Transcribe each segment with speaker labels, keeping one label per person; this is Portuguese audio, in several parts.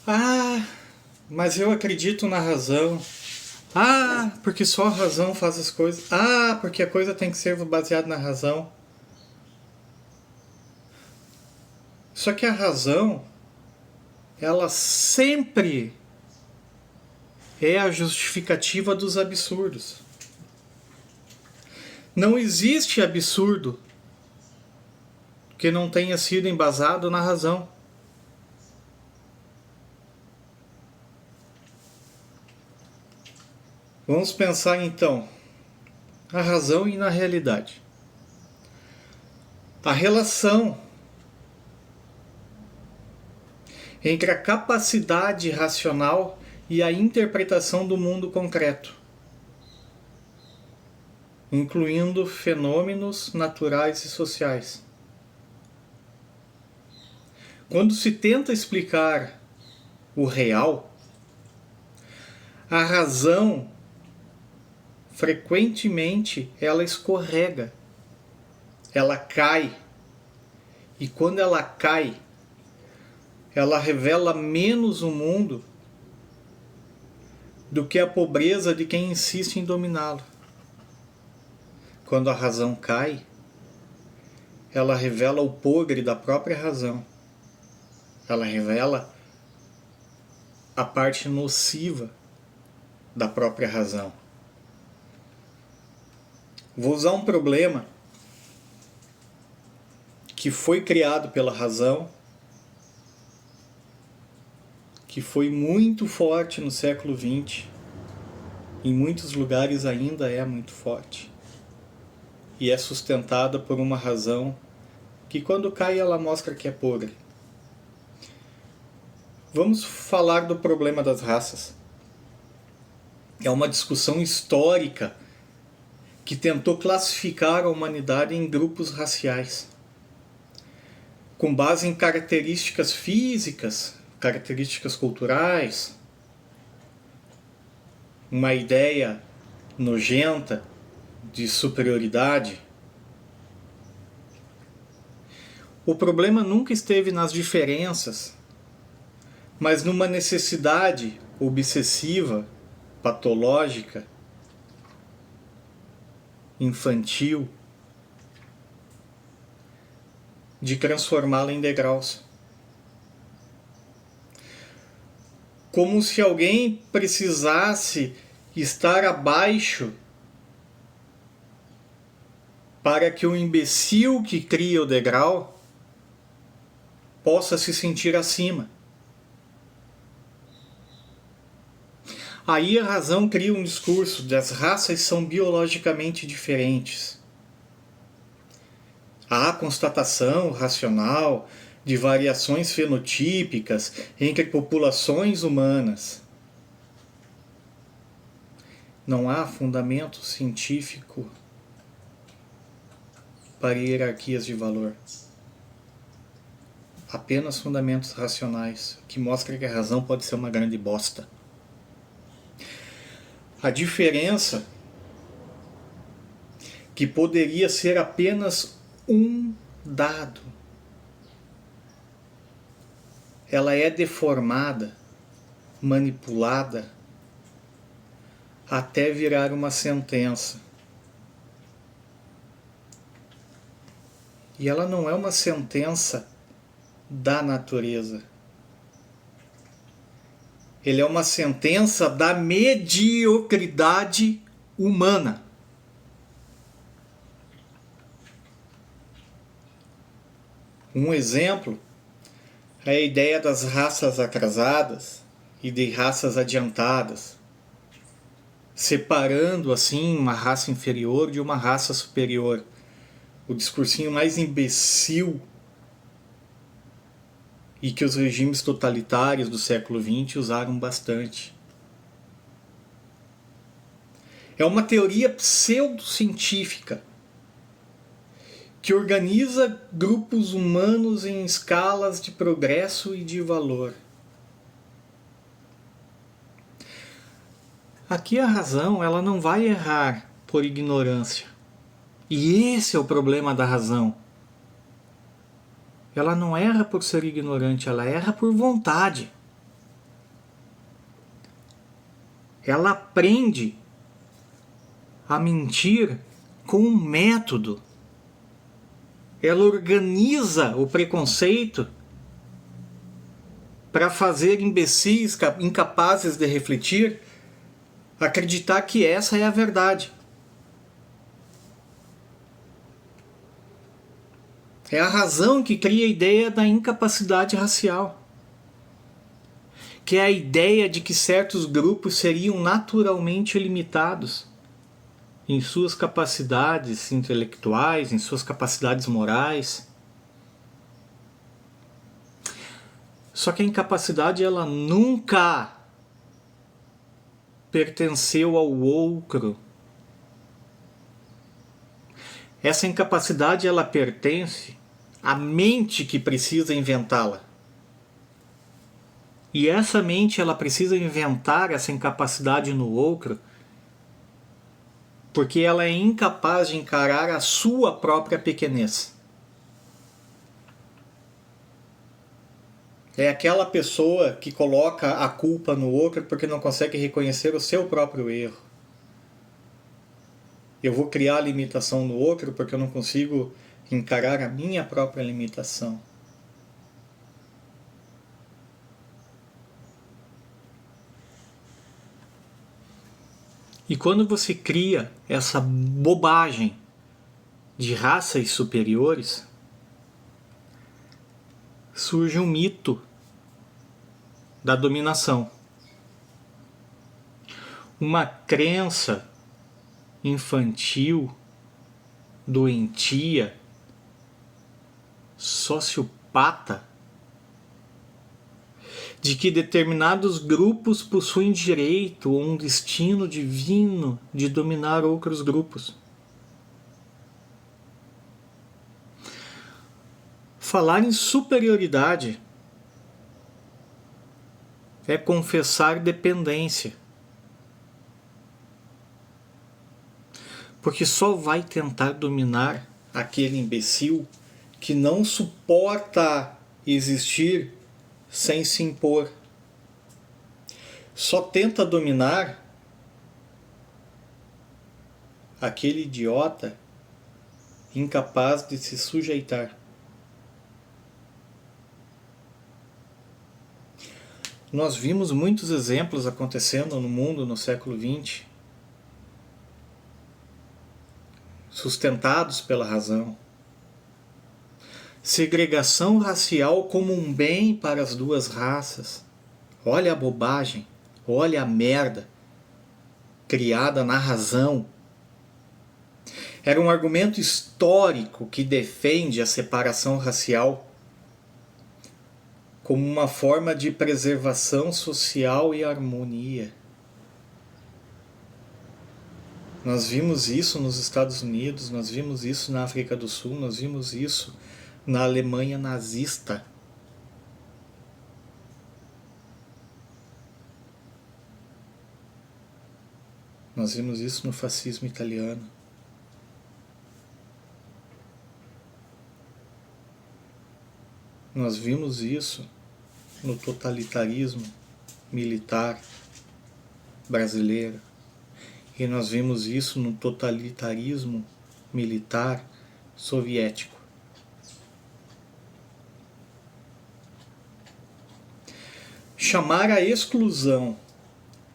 Speaker 1: Ah, mas eu acredito na razão. Ah, porque só a razão faz as coisas. Ah, porque a coisa tem que ser baseada na razão. Só que a razão, ela sempre é a justificativa dos absurdos. Não existe absurdo que não tenha sido embasado na razão. Vamos pensar então na razão e na realidade. A relação entre a capacidade racional e a interpretação do mundo concreto, incluindo fenômenos naturais e sociais. Quando se tenta explicar o real, a razão frequentemente ela escorrega, ela cai, e quando ela cai, ela revela menos o mundo do que a pobreza de quem insiste em dominá-lo. Quando a razão cai, ela revela o podre da própria razão. Ela revela a parte nociva da própria razão. Vou usar um problema que foi criado pela razão, que foi muito forte no século XX, em muitos lugares ainda é muito forte, e é sustentada por uma razão que quando cai ela mostra que é podre. Vamos falar do problema das raças. É uma discussão histórica que tentou classificar a humanidade em grupos raciais, com base em características físicas, características culturais, uma ideia nojenta de superioridade. O problema nunca esteve nas diferenças, mas numa necessidade obsessiva, patológica, infantil, de transformá-la em degraus. Como se alguém precisasse estar abaixo para que o imbecil que cria o degrau possa se sentir acima. Aí a razão cria um discurso de as raças são biologicamente diferentes. Há constatação racional de variações fenotípicas entre populações humanas. Não há fundamento científico para hierarquias de valor. Apenas fundamentos racionais, que mostram que a razão pode ser uma grande bosta. A diferença, que poderia ser apenas um dado, ela é deformada, manipulada, até virar uma sentença. E ela não é uma sentença da natureza. Ele é uma sentença da mediocridade humana. Um exemplo é a ideia das raças atrasadas e de raças adiantadas, separando assim uma raça inferior de uma raça superior. O discursinho mais imbecil e que os regimes totalitários do século XX usaram bastante. É uma teoria pseudocientífica que organiza grupos humanos em escalas de progresso e de valor. Aqui a razão ela não vai errar por ignorância. E esse é o problema da razão. Ela não erra por ser ignorante, ela erra por vontade. ela aprende a mentir com um método. Ela organiza o preconceito para fazer imbecis, incapazes de refletir, acreditar que essa é a verdade. É a razão que cria a ideia da incapacidade racial, que é a ideia de que certos grupos seriam naturalmente limitados em suas capacidades intelectuais, em suas capacidades morais. Só que a incapacidade, ela nunca pertenceu ao outro. Essa incapacidade, ela pertence à mente que precisa inventá-la. E essa mente, ela precisa inventar essa incapacidade no outro porque ela é incapaz de encarar a sua própria pequenez. É aquela pessoa que coloca a culpa no outro porque não consegue reconhecer o seu próprio erro. Eu vou criar a limitação no outro porque eu não consigo encarar a minha própria limitação. E quando você cria essa bobagem de raças superiores, surge um mito da dominação. Uma crença infantil, doentia, sociopata, de que determinados grupos possuem direito ou um destino divino de dominar outros grupos. Falar em superioridade é confessar dependência. Porque só vai tentar dominar aquele imbecil que não suporta existir sem se impor. Só tenta dominar aquele idiota incapaz de se sujeitar. Nós vimos muitos exemplos acontecendo no mundo no século XX, sustentados pela razão. Segregação racial como um bem para as duas raças. Olha a bobagem, olha a merda criada na razão. Era um argumento histórico que defende a separação racial como uma forma de preservação social e harmonia. Nós vimos isso nos Estados Unidos, nós vimos isso na África do Sul, nós vimos isso na Alemanha nazista. Nós vimos isso no fascismo italiano. Nós vimos isso no totalitarismo militar brasileiro. E nós vimos isso no totalitarismo militar soviético. Chamar a exclusão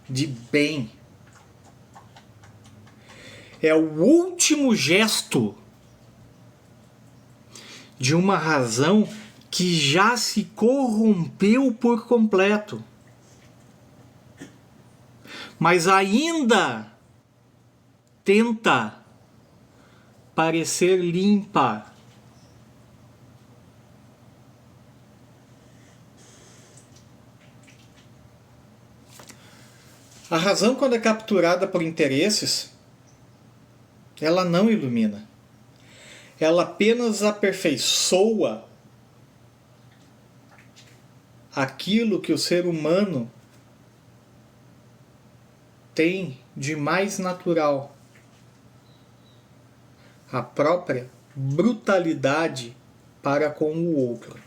Speaker 1: de bem é o último gesto de uma razão que já se corrompeu por completo, mas ainda tenta parecer limpa. A razão, quando é capturada por interesses, ela não ilumina. Ela apenas aperfeiçoa aquilo que o ser humano tem de mais natural. A própria brutalidade para com o outro.